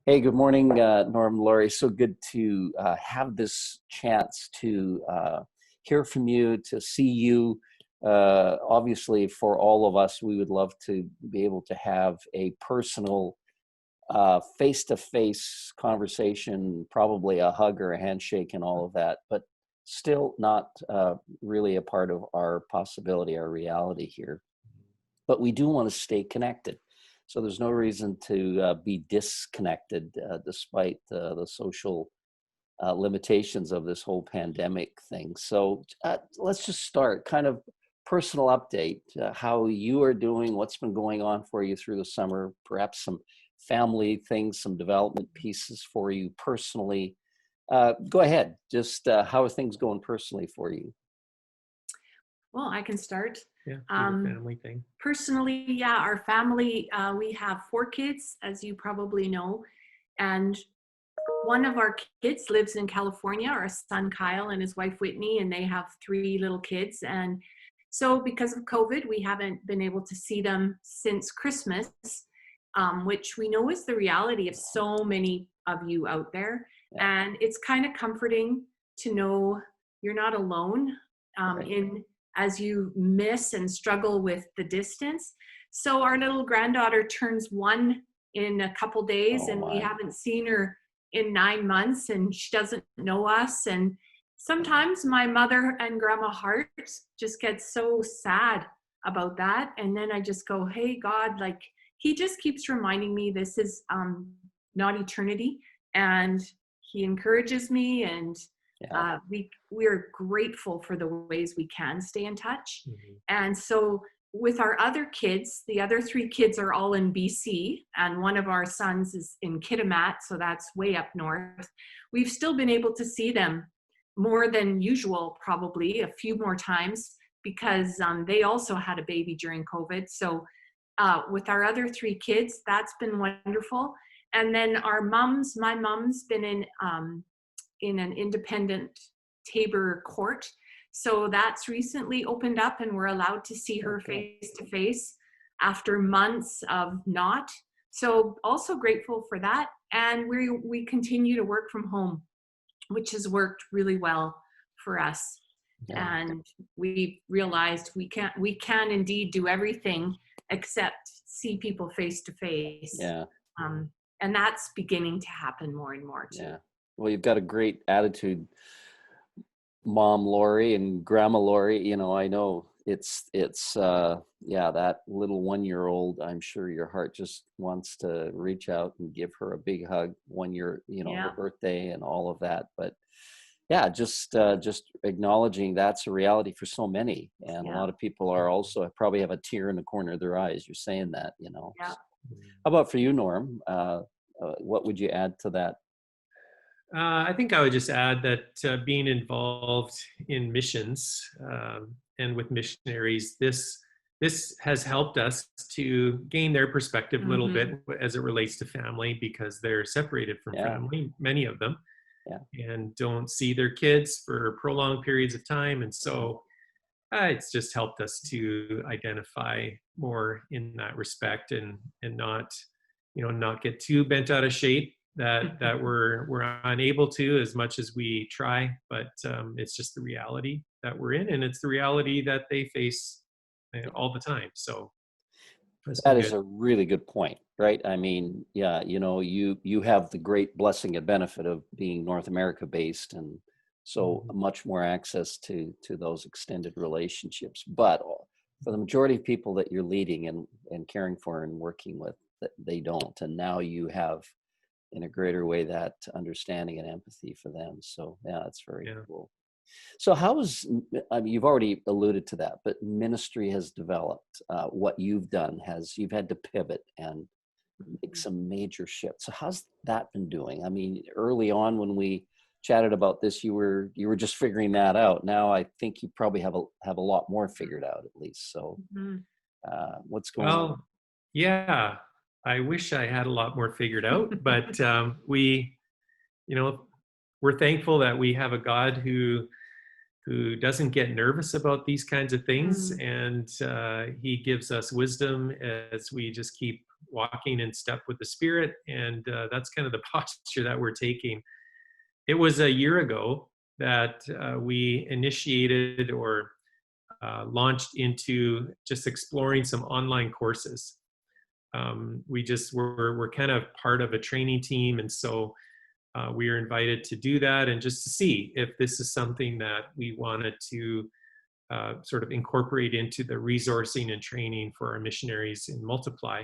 Hey, good morning, Norm, Laurie. So good to have this chance to hear from you, to see you. Obviously, for all of us, we would love to be able to have a personal, face-to-face conversation, probably a hug or a handshake and all of that, but still not really a part of our possibility, our reality here. But we do want to stay connected. So there's no reason to be disconnected despite the social limitations of this whole pandemic thing. So let's just start kind of personal update, how you are doing, what's been going on for you through the summer, perhaps some family things, some development pieces for you personally. Go ahead, just how are things going personally for you? Well, I can start. Yeah, do the family thing. Personally, yeah, our family, we have 4 kids, as you probably know. And one of our kids lives in California, our son Kyle and his wife Whitney, and they have 3 little kids. And so because of COVID, we haven't been able to see them since Christmas, which we know is the reality of so many of you out there. Yeah. And it's kind of comforting to know you're not alone Right. in as you miss and struggle with the distance. So our little granddaughter turns 1 in a couple days, Oh and we my. haven't seen her in 9 months, and she doesn't know us. And sometimes my mother and grandma heart just gets so sad about that. And then I just go, hey, God, like, he just keeps reminding me this is not eternity. And he encourages me, and Yeah. we're grateful for the ways we can stay in touch. Mhm. And so with our other kids, the other 3 kids are all in BC, and one of our sons is in Kitimat, so that's way up north. We've still been able to see them more than usual, probably a few more times, because they also had a baby during COVID. So with our other 3 kids, that's been wonderful. And then our mums, my mom's been in an independent Tabor court. So that's recently opened up, and we're allowed to see her Okay. face to face after months of not. So also grateful for that. And we continue to work from home, which has worked really well for us. Yeah. And we realized we can indeed do everything except see people face to face. Yeah. And that's beginning to happen more and more too. Yeah. Well, you've got a great attitude, Mom Lori and Grandma Lori. I know yeah, that little 1-year-old, I'm sure your heart just wants to reach out and give her a big hug 1 year, Yeah. her birthday and all of that. But yeah, just acknowledging that's a reality for so many. And a Yeah. lot of people are also probably have a tear in the corner of their eyes. You're saying that. Yeah. How about for you, Norm? What would you add to that? I think I would just add that being involved in missions and with missionaries, this has helped us to gain their perspective a little bit as it relates to family, because they're separated from Yeah. family, many of them, Yeah. and don't see their kids for prolonged periods of time. And so it's just helped us to identify more in that respect, and not get too bent out of shape that we're unable to, as much as we try. But it's just the reality that we're in, and it's the reality that they face all the time. So that's That been is good. a really good point, right? I mean, yeah, you have the great blessing and benefit of being North America based, and so Mhm. much more access to those extended relationships. But for the majority of people that you're leading and caring for and working with, that they don't, and now you have in a greater way that understanding and empathy for them. So yeah, that's very Yeah. cool. So I mean, you've already alluded to that, but ministry has developed. What you've done you've had to pivot and make some major shifts. So how's that been doing? I mean, early on when we chatted about this, you were just figuring that out. Now I think you probably have a lot more figured out at least. So Mhm. what's going on? Well, yeah, I wish I had a lot more figured out, but you know, we're thankful that we have a God who doesn't get nervous about these kinds of things, Mm. and he gives us wisdom as we just keep walking in step with the Spirit, and that's kind of the posture that we're taking. It was a year ago that we initiated or launched into just exploring some online courses. We're kind of part of a training team, and so we are invited to do that, and just to see if this is something that we wanted to sort of incorporate into the resourcing and training for our missionaries in Multiply.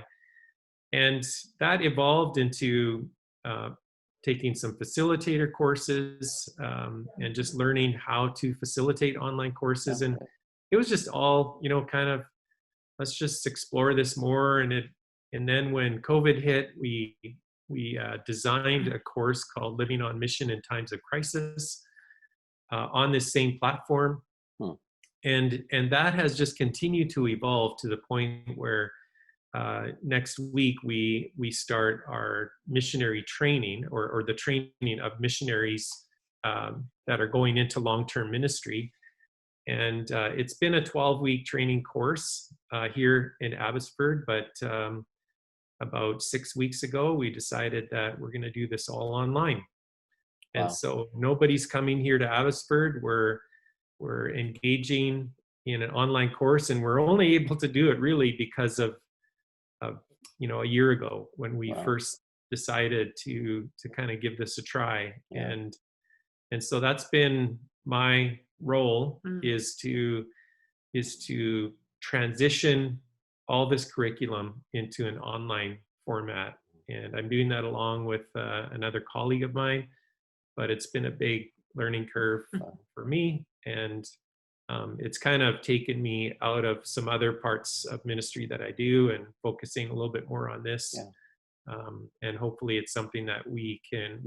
And that evolved into taking some facilitator courses and just learning how to facilitate online courses. And it was just all, kind of, let's just explore this more. And then when COVID hit, we designed a course called Living on Mission in Times of Crisis on this same platform. And that has just continued to evolve to the point where next week we start our missionary training or the training of missionaries that are going into long-term ministry. And it's been a 12-week training course here in Abbotsford, but about 6 weeks ago, we decided that we're going to do this all online. Wow. And so nobody's coming here to Abbotsford. We're engaging in an online course, and we're only able to do it really because of a year ago when we first decided to kind of give this a try. And so that's been my role, is to transition all this curriculum into an online format. And I'm doing that along with another colleague of mine, but it's been a big learning curve for me. And it's kind of taken me out of some other parts of ministry that I do and focusing a little bit more on this. And hopefully it's something that we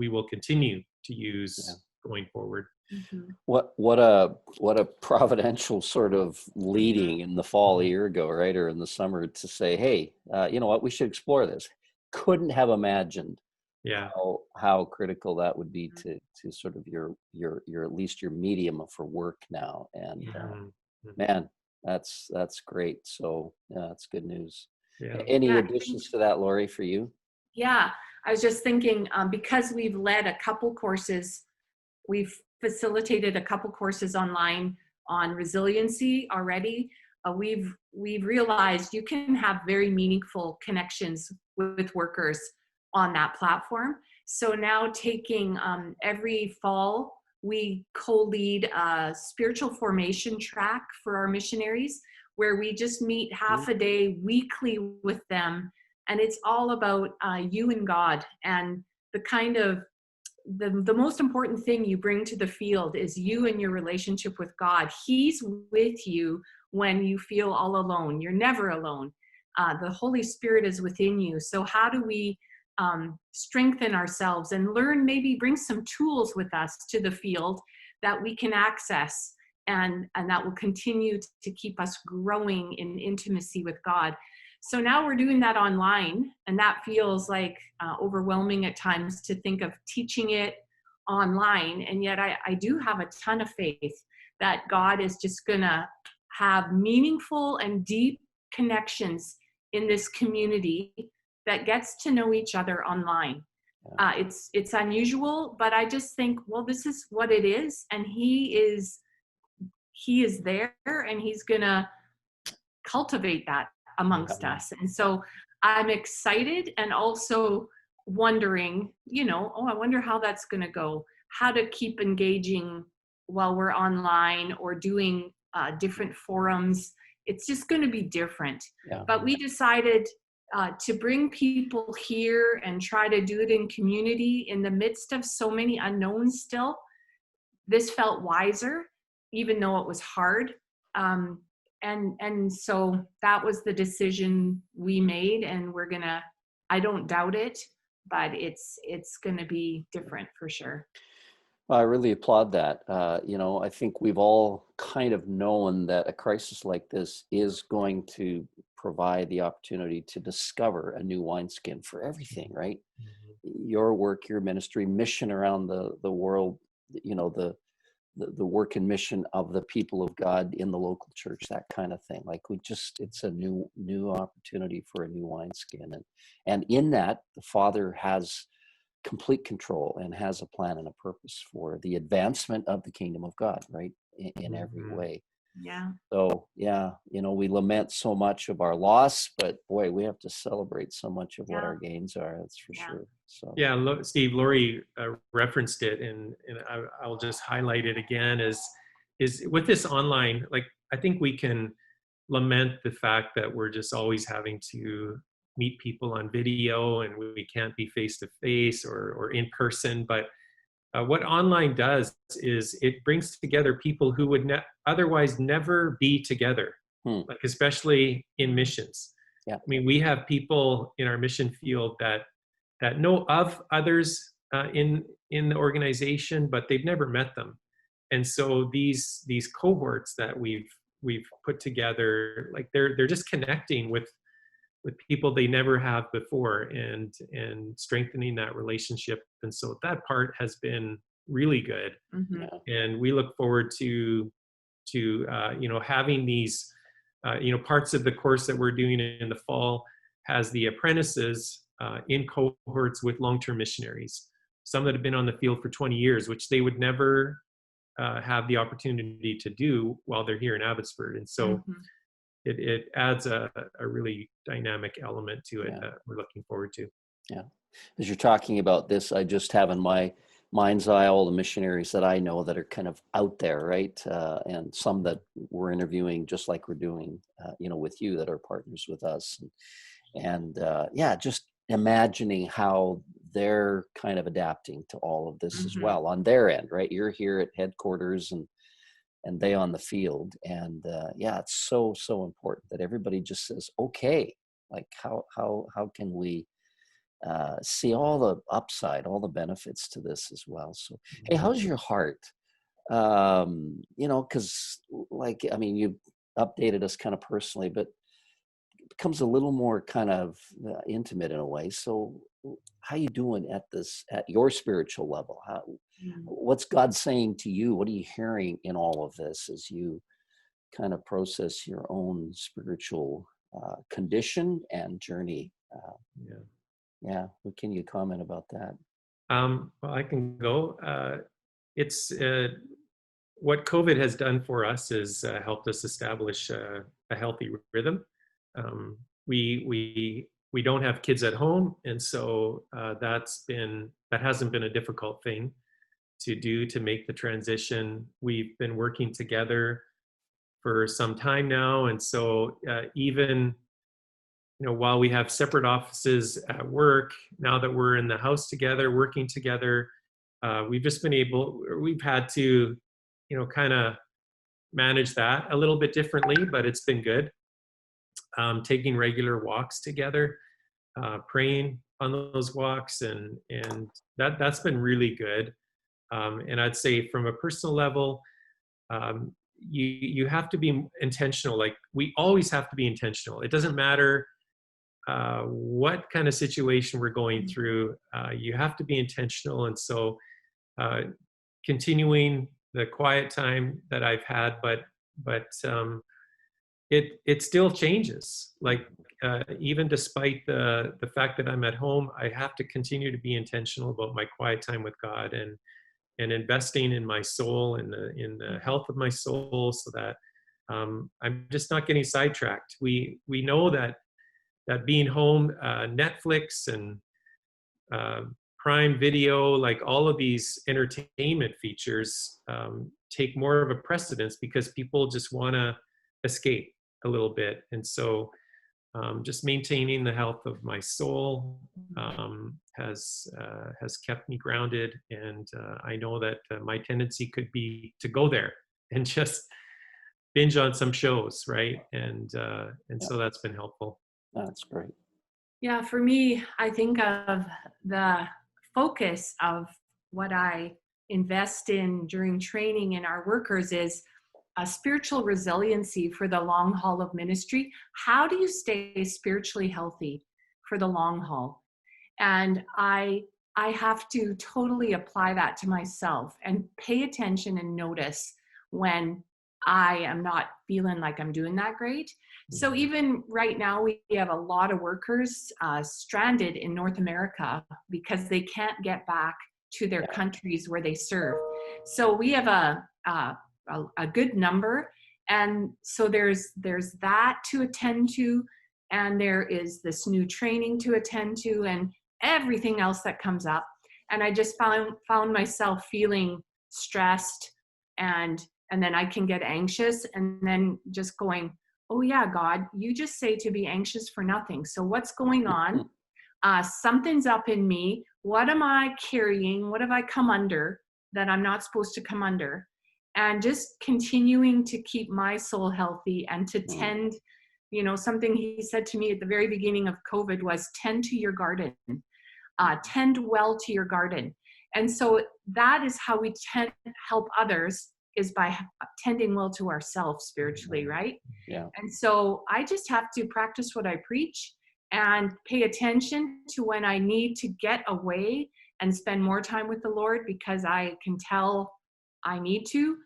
will continue to use going forward. What a providential sort of leading in the fall a year ago, right? Or in the summer, to say, hey, you know what, we should explore this. Couldn't have imagined how critical that would be to sort of your at least your medium for work now. And man, that's great. So that's good news. Any additions to that, Lori, for you? Yeah, I was just thinking, because we've led a couple courses, we've facilitated a couple courses online on resiliency already. We've realized you can have very meaningful connections with workers on that platform. So now taking every fall, we co-lead a spiritual formation track for our missionaries, where we just meet half a day weekly with them. And it's all about you and God, and the kind of the most important thing you bring to the field is you and your relationship with God. He's with you when you feel all alone. You're never alone. The Holy Spirit is within you. So how do we strengthen ourselves and learn, maybe bring some tools with us to the field that we can access, and that will continue to keep us growing in intimacy with God. So now we're doing that online, and that feels like overwhelming at times to think of teaching it online. And yet I do have a ton of faith that God is just gonna have meaningful and deep connections in this community that gets to know each other online. It's unusual, but I just think, well, this is what it is, and he is there, and he's gonna cultivate that amongst us. And so I'm excited, and also wondering, I wonder how that's going to go, how to keep engaging while we're online or doing different forums. It's just going to be different. But we decided to bring people here and try to do it in community in the midst of so many unknowns still. This felt wiser, even though it was hard. And so that was the decision we made, and I don't doubt it, but it's gonna be different for sure. Well, I really applaud that. I think we've all kind of known that a crisis like this is going to provide the opportunity to discover a new wineskin for everything, right? Your work, your ministry, mission around the world, the work and mission of the people of God in the local church, that kind of thing. Like it's a new opportunity for a new wineskin. And in that, the Father has complete control and has a plan and a purpose for the advancement of the kingdom of God, right? In every Mhm. way. Yeah. So yeah, we lament so much of our loss, but boy, we have to celebrate so much of what Yeah. our gains are. That's for Yeah. sure. So Yeah, Steve, Lori referenced it, and I'll just highlight it again. Is with this online, like I think we can lament the fact that we're just always having to meet people on video, and we can't be face to face or in person. But what online does is it brings together people who would otherwise never be together, hmm, like especially in missions. yeah, I mean, we have people in our mission field that know of others in the organization, but they've never met them. And so these cohorts that we've put together, like they're just connecting with people they never have before, and strengthening that relationship. And so that part has been really good, Mm-hmm. yeah, and we look forward to having these parts of the course that we're doing in the fall has the apprentices in cohorts with long-term missionaries, some that have been on the field for 20 years, which they would never have the opportunity to do while they're here in Abbotsford. And so Mm-hmm. it adds a really dynamic element to it yeah, that we're looking forward to. yeah. As you're talking about this, I just have in my mind's eye all the missionaries that I know that are kind of out there, right? And some that we're interviewing, just like we're doing, with you, that are partners with us. And yeah, just imagining how they're kind of adapting to all of this as Mm-hmm. well on their end, right? You're here at headquarters and they on the field. And yeah, it's so important that everybody just says, okay, like how can we see all the upside, all the benefits to this as well. So, hey, how's your heart? Because like, I mean, you updated us kind of personally, but it becomes a little more kind of intimate in a way. So how you doing at your spiritual level? What's God saying to you? What are you hearing in all of this as you kind of process your own spiritual condition and journey? Yeah. Yeah, what can you comment about that? Well, I can go. It's what COVID has done for us is helped us establish a healthy rhythm. Um, we don't have kids at home, and so that hasn't been a difficult thing to do to make the transition. We've been working together for some time now, and so even while we have separate offices at work, now that we're in the house together, working together, we've had to, kind of manage that a little bit differently, but it's been good. Taking regular walks together, praying on those walks, and that's been really good. And I'd say from a personal level, you have to be intentional. Like we always have to be intentional. It doesn't matter what kind of situation we're going through, you have to be intentional. And so uh, continuing the quiet time that I've had, but it still changes. Like even despite the fact that I'm at home, I have to continue to be intentional about my quiet time with God, and investing in my soul and in the health of my soul, so that I'm just not getting sidetracked. We know that being home, Netflix and Prime Video, like all of these entertainment features, take more of a precedence because people just want to escape a little bit. And so just maintaining the health of my soul has kept me grounded. And I know that my tendency could be to go there and just binge on some shows, right? And Yeah, so that's been helpful. that's great. Yeah, for me, I think of the focus of what I invest in during training in our workers is a spiritual resiliency for the long haul of ministry. How do you stay spiritually healthy for the long haul? And I I have to totally apply that to myself and pay attention and notice when I am not feeling like I'm doing that great. So even right now, we have a lot of workers stranded in North America because they can't get back to their countries where they serve. So we have a good number, and so there's that to attend to, and there is this new training to attend to, and everything else that comes up. And I just found myself feeling stressed, and then I can get anxious, and then just going, oh yeah, God, you just say to be anxious for nothing. So what's going on? Something's up in me. What am I carrying? What have I come under that I'm not supposed to come under? And just continuing to keep my soul healthy and to tend, something he said to me at the very beginning of COVID was tend to your garden, tend well to your garden. And so that is how we help others, is by tending well to ourselves spiritually, right? Yeah. And so I just have to practice what I preach and pay attention to when I need to get away and spend more time with the Lord, because I can tell I need to,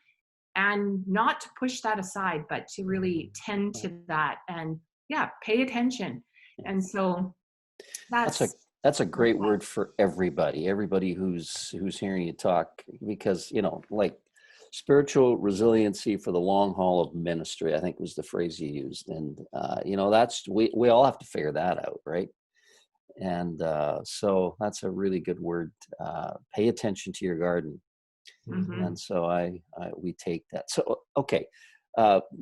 and not to push that aside, but to really tend to that and pay attention. And so that's a great word for everybody who's hearing you talk, because like spiritual resiliency for the long haul of ministry, I think was the phrase you used. And that's we all have to figure that out, right? And so that's a really good word. Pay attention to your garden. And so we take that. So okay,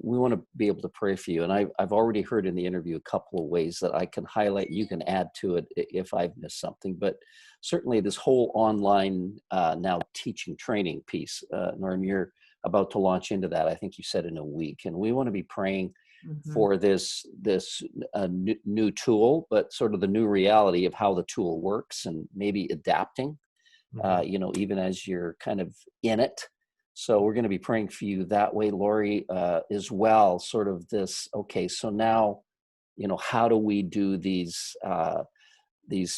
we want to be able to pray for you, and I've already heard in the interview a couple of ways that I can highlight. You can add to it if I've missed something, but certainly this whole online now teaching training piece, Norm, you're about to launch into that. I think you said in a week, and we want to be praying for this new tool, but sort of the new reality of how the tool works, and maybe adapting. Even as you're kind of in it. So we're going to be praying for you that way, Lori, as well. Sort of this, okay, so now, how do we do these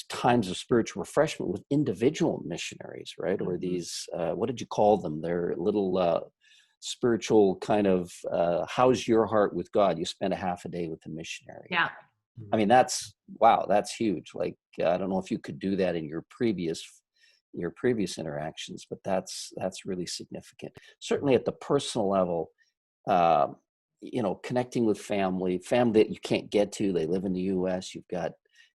times of spiritual refreshment with individual missionaries, right? Or these, what did you call them? They're little spiritual kind of, how's your heart with God? You spend a half a day with a missionary. Yeah. I mean, that's huge. Like, I don't know if you could do that in your previous interactions, but that's really significant. Certainly at the personal level, connecting with family that you can't get to. They live in the U.S. You've got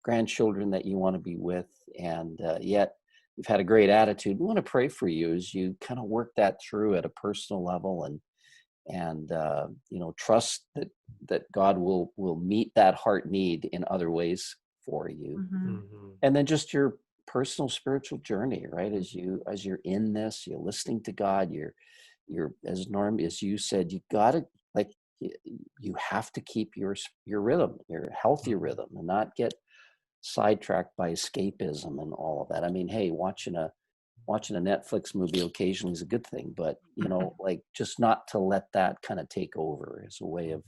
grandchildren that you want to be with, and yet you've had a great attitude. We want to pray for you as you kind of work that through at a personal level, and trust that God will meet that heart need in other ways for you. And then just your personal spiritual journey, right? As you're in this, you're listening to God, you're as Norm, as you said, you gotta, like, you have to keep your rhythm, your healthy rhythm, and not get sidetracked by escapism and all of that. I mean, hey, watching a Netflix movie occasionally is a good thing, but like, just not to let that kind of take over as a way of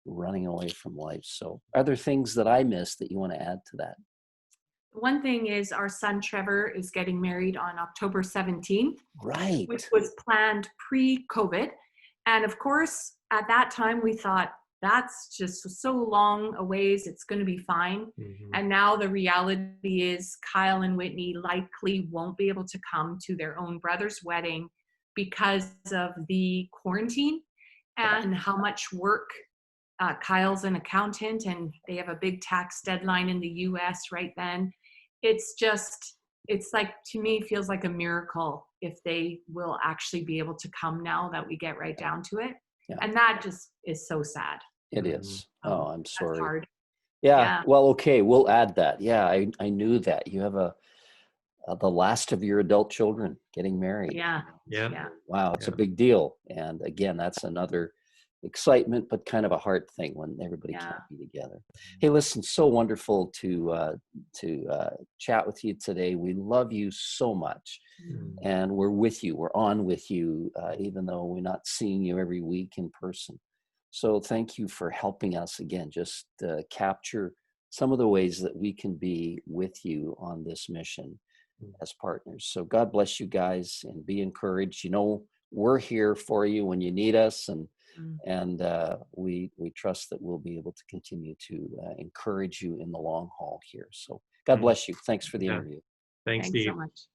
running away from life. So are there things that I missed that you want to add to that? One thing is, our son Trevor is getting married on October 17th, right, which was planned pre-COVID. And of course, at that time, we thought that's just so long a ways, it's going to be fine. And now the reality is Kyle and Whitney likely won't be able to come to their own brother's wedding because of the quarantine and how much work. Kyle's an accountant, and they have a big tax deadline in the US right then. It's like, to me, feels like a miracle if they will actually be able to come now that we get right down to it. Yeah. And that just is so sad. It is. Oh, I'm sorry. That's hard. Yeah. Well, okay, we'll add that. Yeah, I knew that. You have the last of your adult children getting married. Yeah. Wow, it's a big deal. And again, that's another excitement, but kind of a hard thing when everybody can't be together. Hey, listen, so wonderful to chat with you today. We love you so much, and we're with you. We're on with you, even though we're not seeing you every week in person. So thank you for helping us again, just capture some of the ways that we can be with you on this mission. as partners. So God bless you guys and be encouraged. You know, we're here for you when you need us, and Mm. we trust that we'll be able to continue to encourage you in the long haul here. So God bless you. Thanks for the Yeah. interview. Thanks, Thanks so Steve. much.